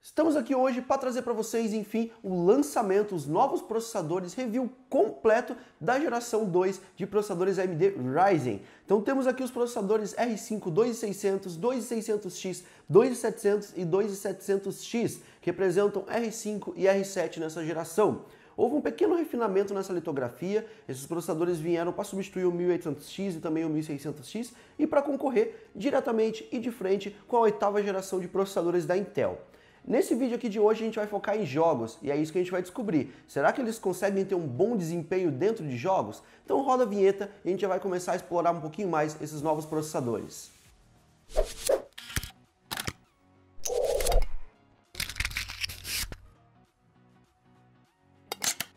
Estamos aqui hoje para trazer para vocês, enfim, o lançamento, os novos processadores, review completo da geração 2 de processadores AMD Ryzen. Então temos aqui os processadores R5 2600, 2600X, 2700 e 2700X, que representam R5 e R7 nessa geração. Houve um pequeno refinamento nessa litografia, esses processadores vieram para substituir o 1800X e também o 1600X e para concorrer diretamente e de frente com a oitava geração de processadores da Intel. Nesse vídeo aqui de hoje a gente vai focar em jogos e é isso que a gente vai descobrir. Será que eles conseguem ter um bom desempenho dentro de jogos? Então roda a vinheta e a gente já vai começar a explorar um pouquinho mais esses novos processadores.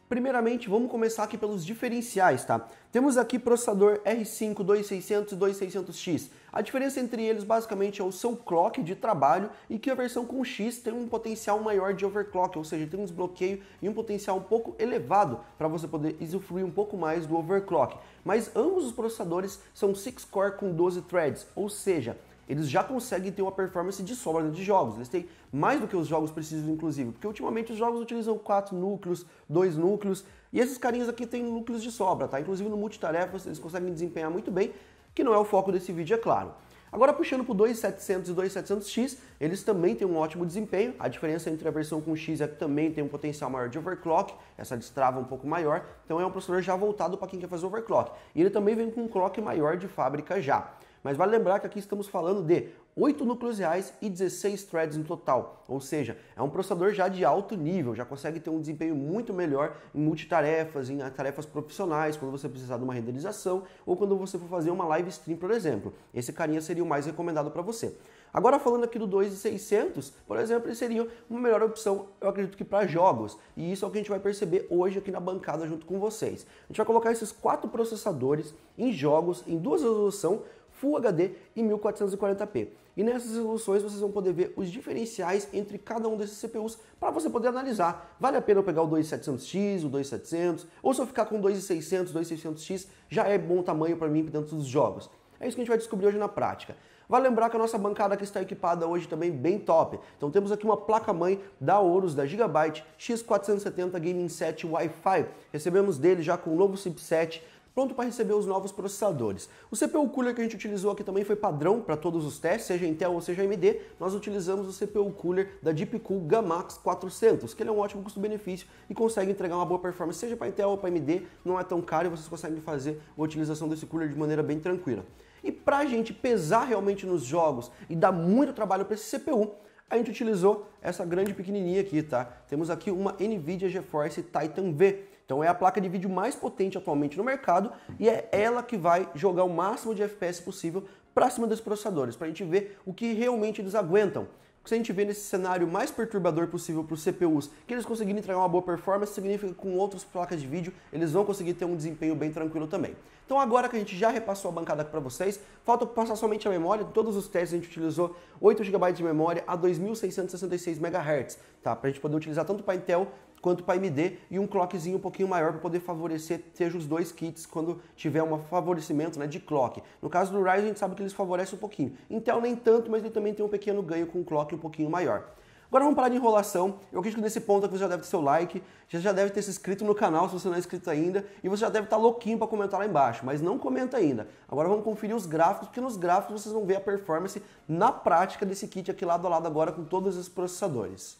Primeiramente, vamos começar aqui pelos diferenciais, tá? Temos aqui processador R5 2600 e 2600X. A diferença entre eles basicamente é o seu clock de trabalho e que a versão com X tem um potencial maior de overclock, ou seja, tem um desbloqueio e um potencial um pouco elevado para você poder usufruir um pouco mais do overclock. Mas ambos os processadores são 6-core com 12 threads, ou seja, eles já conseguem ter uma performance de sobra de jogos. Eles têm mais do que os jogos precisam, inclusive, porque ultimamente os jogos utilizam 4 núcleos, 2 núcleos, e esses carinhas aqui têm núcleos de sobra, tá? Inclusive no multitarefas eles conseguem desempenhar muito bem, que não é o foco desse vídeo, é claro. Agora puxando para o 2700 e 2700X, eles também têm um ótimo desempenho. A diferença entre a versão com X é que também tem um potencial maior de overclock, essa destrava um pouco maior, então é um processador já voltado para quem quer fazer overclock. E ele também vem com um clock maior de fábrica já. Mas vale lembrar que aqui estamos falando de 8 núcleos reais e 16 threads no total, ou seja, é um processador já de alto nível, já consegue ter um desempenho muito melhor em multitarefas, em tarefas profissionais, quando você precisar de uma renderização ou quando você for fazer uma live stream, por exemplo. Esse carinha seria o mais recomendado para você. Agora falando aqui do 2600, por exemplo, ele seria uma melhor opção, eu acredito que para jogos, e isso é o que a gente vai perceber hoje aqui na bancada junto com vocês. A gente vai colocar esses 4 processadores em jogos, em duas resoluções, Full HD e 1440p. E nessas resoluções vocês vão poder ver os diferenciais entre cada um desses CPUs para você poder analisar. Vale a pena eu pegar o 2700X, o 2700, ou se eu ficar com o 2600, 2600X, já é bom tamanho para mim dentro dos jogos. É isso que a gente vai descobrir hoje na prática. Vale lembrar que a nossa bancada aqui está equipada hoje também bem top. Então temos aqui uma placa-mãe da Aorus da Gigabyte X470 Gaming 7 Wi-Fi. Recebemos dele já com o novo chipset, pronto para receber os novos processadores. O CPU Cooler que a gente utilizou aqui também foi padrão para todos os testes, seja Intel ou seja AMD. Nós utilizamos o CPU Cooler da Deepcool Gamax 400, que ele é um ótimo custo-benefício e consegue entregar uma boa performance, seja para Intel ou para AMD, não é tão caro e vocês conseguem fazer a utilização desse cooler de maneira bem tranquila. E para a gente pesar realmente nos jogos e dar muito trabalho para esse CPU, a gente utilizou essa grande pequenininha aqui, tá? Temos aqui uma NVIDIA GeForce Titan V. Então é a placa de vídeo mais potente atualmente no mercado e é ela que vai jogar o máximo de FPS possível para cima desses processadores, para a gente ver o que realmente eles aguentam. Se a gente vê nesse cenário mais perturbador possível para os CPUs, que eles conseguirem entregar uma boa performance, significa que com outras placas de vídeo eles vão conseguir ter um desempenho bem tranquilo também. Então agora que a gente já repassou a bancada aqui para vocês, falta passar somente a memória. Em todos os testes a gente utilizou 8 GB de memória a 2666 MHz, tá? Para a gente poder utilizar tanto para Intel quanto para AMD e um clockzinho um pouquinho maior para poder favorecer, seja os dois kits quando tiver um favorecimento, né, de clock. No caso do Ryzen a gente sabe que eles favorecem um pouquinho. Intel nem tanto, mas ele também tem um pequeno ganho com um clock um pouquinho maior. Agora vamos parar de enrolação. Eu acredito que nesse ponto aqui você já deve ter seu like, já deve ter se inscrito no canal se você não é inscrito ainda, e você já deve estar louquinho para comentar lá embaixo, mas não comenta ainda. Agora vamos conferir os gráficos, porque nos gráficos vocês vão ver a performance na prática desse kit aqui lado a lado agora com todos esses processadores.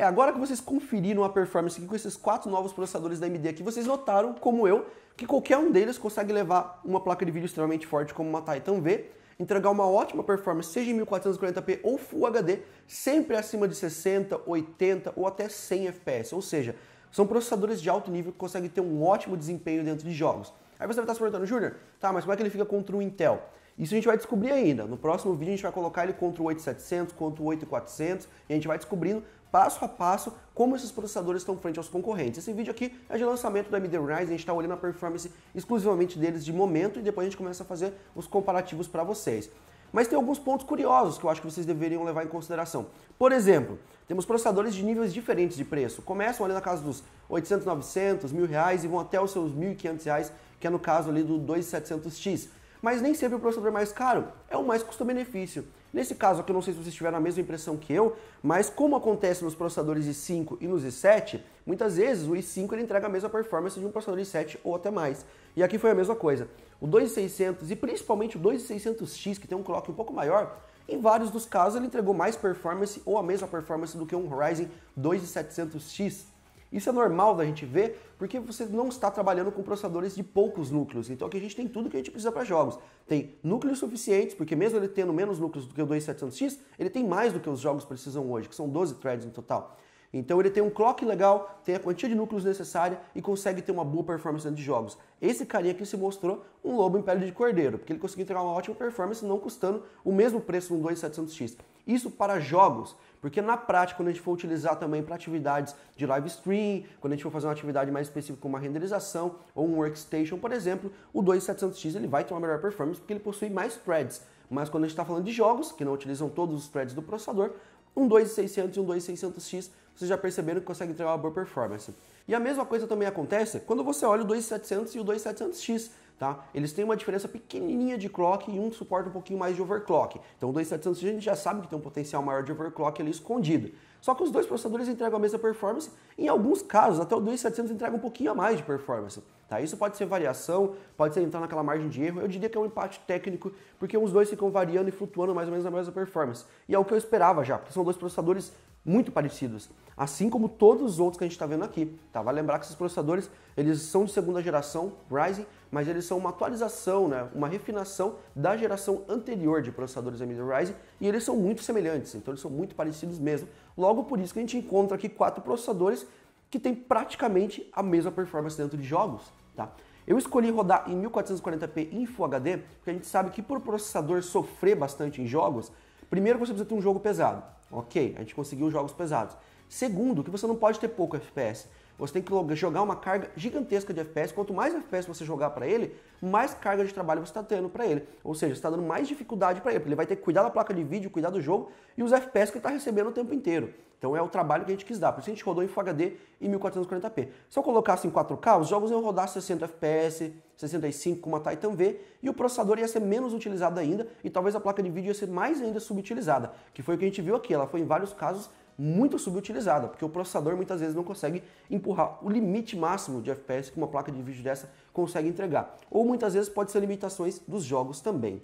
Agora que vocês conferiram a performance aqui com esses 4 novos processadores da AMD aqui, vocês notaram, como eu, que qualquer um deles consegue levar uma placa de vídeo extremamente forte como uma Titan V, entregar uma ótima performance, seja em 1440p ou Full HD, sempre acima de 60, 80 ou até 100 FPS. Ou seja, são processadores de alto nível que conseguem ter um ótimo desempenho dentro de jogos. Aí você vai estar se perguntando, Júnior, tá, mas como é que ele fica contra o Intel? Isso a gente vai descobrir ainda. No próximo vídeo a gente vai colocar ele contra o 8700, contra o 8400 e a gente vai descobrindo passo a passo como esses processadores estão frente aos concorrentes. Esse vídeo aqui é de lançamento da AMD Ryzen, a gente está olhando a performance exclusivamente deles de momento e depois a gente começa a fazer os comparativos para vocês. Mas tem alguns pontos curiosos que eu acho que vocês deveriam levar em consideração. Por exemplo, temos processadores de níveis diferentes de preço. Começam ali na casa dos 800, 900, R$1.000 e vão até os seus R$1.500, que é no caso ali do 2700X. Mas nem sempre o processador mais caro é o mais custo-benefício. Nesse caso aqui, eu não sei se vocês tiveram a mesma impressão que eu, mas como acontece nos processadores i5 e nos i7, muitas vezes o i5 ele entrega a mesma performance de um processador i7 ou até mais. E aqui foi a mesma coisa. O 2600 e principalmente o 2600X, que tem um clock um pouco maior, em vários dos casos ele entregou mais performance ou a mesma performance do que um Ryzen 2700X. Isso é normal da gente ver, porque você não está trabalhando com processadores de poucos núcleos. Então aqui a gente tem tudo que a gente precisa para jogos. Tem núcleos suficientes, porque mesmo ele tendo menos núcleos do que o 2700X, ele tem mais do que os jogos precisam hoje, que são 12 threads no total. Então ele tem um clock legal, tem a quantia de núcleos necessária e consegue ter uma boa performance dentro de jogos. Esse carinha aqui se mostrou um lobo em pele de cordeiro, porque ele conseguiu entregar uma ótima performance não custando o mesmo preço no 2700X. Isso para jogos, porque na prática, quando a gente for utilizar também para atividades de live stream, quando a gente for fazer uma atividade mais específica como uma renderização ou um workstation, por exemplo, o 2700X ele vai ter uma melhor performance porque ele possui mais threads. Mas quando a gente está falando de jogos, que não utilizam todos os threads do processador, um 2600 e um 2600X, vocês já perceberam que consegue entregar uma boa performance. E a mesma coisa também acontece quando você olha o 2700 e o 2700X. Tá? Eles têm uma diferença pequenininha de clock e um suporta um pouquinho mais de overclock. Então o 2700 a gente já sabe que tem um potencial maior de overclock ali escondido. Só que os dois processadores entregam a mesma performance, em alguns casos até o 2700 entrega um pouquinho a mais de performance. Tá? Isso pode ser variação, pode ser entrar naquela margem de erro, eu diria que é um empate técnico, porque os dois ficam variando e flutuando mais ou menos na mesma performance. E é o que eu esperava já, porque são dois processadores muito parecidos, assim como todos os outros que a gente está vendo aqui. Tá? Vale lembrar que esses processadores eles são de segunda geração Ryzen, mas eles são uma atualização, né, uma refinação da geração anterior de processadores AMD Ryzen e eles são muito semelhantes, então eles são muito parecidos mesmo. Logo por isso que a gente encontra aqui 4 processadores que têm praticamente a mesma performance dentro de jogos. Tá? Eu escolhi rodar em 1440p em Full HD porque a gente sabe que por o processador sofrer bastante em jogos, primeiro você precisa ter um jogo pesado. Ok, a gente conseguiu jogos pesados. Segundo, que você não pode ter pouco FPS. Você tem que jogar uma carga gigantesca de FPS. Quanto mais FPS você jogar para ele, mais carga de trabalho você está tendo para ele. Ou seja, você está dando mais dificuldade para ele, porque ele vai ter que cuidar da placa de vídeo, cuidar do jogo e os FPS que ele está recebendo o tempo inteiro. Então é o trabalho que a gente quis dar. Por isso a gente rodou em Full HD e 1440p. Se eu colocasse em 4K, os jogos iam rodar 60 FPS, 65 com uma Titan V e o processador ia ser menos utilizado ainda e talvez a placa de vídeo ia ser mais ainda subutilizada, que foi o que a gente viu aqui. Ela foi em vários casos muito subutilizada, porque o processador muitas vezes não consegue empurrar o limite máximo de FPS que uma placa de vídeo dessa consegue entregar. Ou muitas vezes pode ser limitações dos jogos também.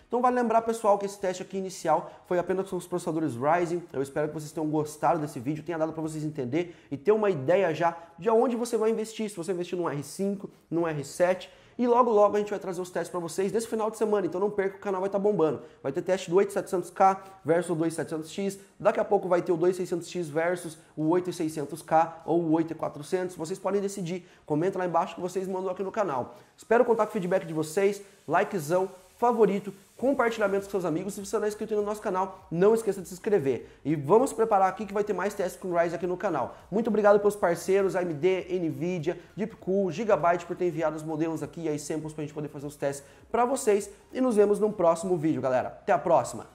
Então vale lembrar, pessoal, que esse teste aqui inicial foi apenas com os processadores Ryzen. Eu espero que vocês tenham gostado desse vídeo, tenha dado para vocês entender e ter uma ideia já de onde você vai investir. Se você investir num R5, num R7, e logo logo a gente vai trazer os testes para vocês nesse final de semana, então não perca, o canal vai estar bombando. Vai ter teste do 8700K versus o 2700X, daqui a pouco vai ter o 2600X versus o 8600K ou o 8400, vocês podem decidir. Comenta lá embaixo que vocês mandam aqui no canal. Espero contar com o feedback de vocês, likezão, favorito, compartilhamento com seus amigos. Se você não é inscrito no nosso canal, não esqueça de se inscrever. E vamos preparar aqui que vai ter mais testes com Ryzen aqui no canal. Muito obrigado pelos parceiros, AMD, Nvidia, Deepcool, Gigabyte por ter enviado os modelos aqui e aí samples para a gente poder fazer os testes para vocês. E nos vemos no próximo vídeo, galera. Até a próxima!